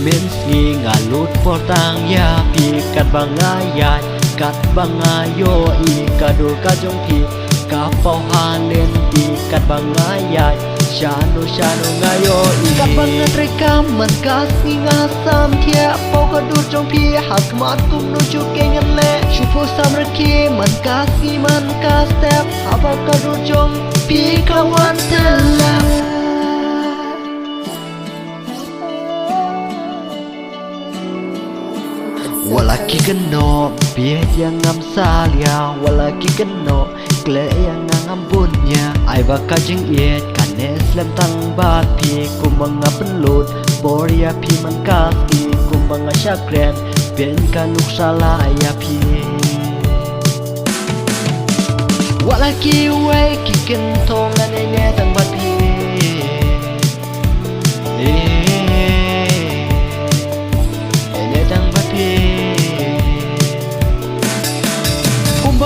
Meski ngalut portang ya pi kat bangayat kat bangayo i kadu kajong pi kapau halen pi kat bangayat shano ngayo i kat bangat rekaman kasih ngasam tia pau kadu jong pi hak mat kum nu chukengan le shupo sam reki man kasih man kastep apa kadu jong pi kawan telah walaki keno biar yang ngam salia walaki keno kle yang ngam bunnya ai baka jing iet kanes lem tang bat pi kumanga penlut boria pi man kasi kumanga syakren ben kanuk salah ya pi walaki wei kiken tongan ene tang bat pi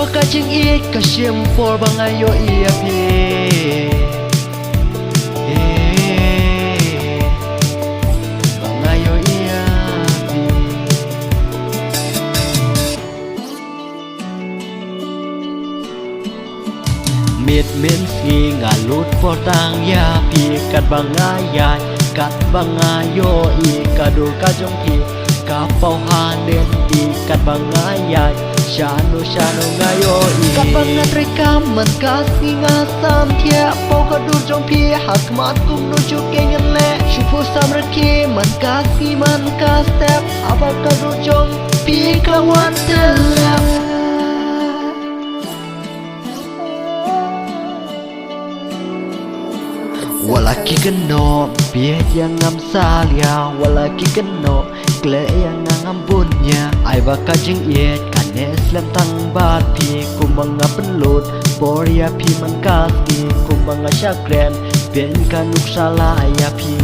baka jing it kasyem for bangayo iya pi bangayo iya pi meski ngalut portang ya pi kat bangayat kat bangayo i kadu kajong pi kapau handen pi kat bangayat shano ngayo i kat bangat rekaman kasih ngasam tia pau kadu jong pi hak mat kum nu chukengan le shupo sam reki man kasih man kastep apa kadu jong pi kawan telah walaki keno biar yang ngam salia walaki keno kle yang ngam bunnya ai baka jing iet kanes lem tang bat pi kumanga penlut boria pi man kasi kumanga syakren ben kanuk salah ya pi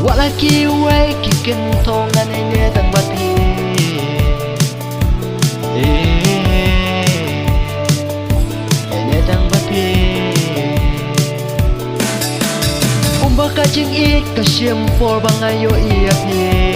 walaki wei kiken tongan ene tang bat pi baka jing it kasyem for bangayo iya pi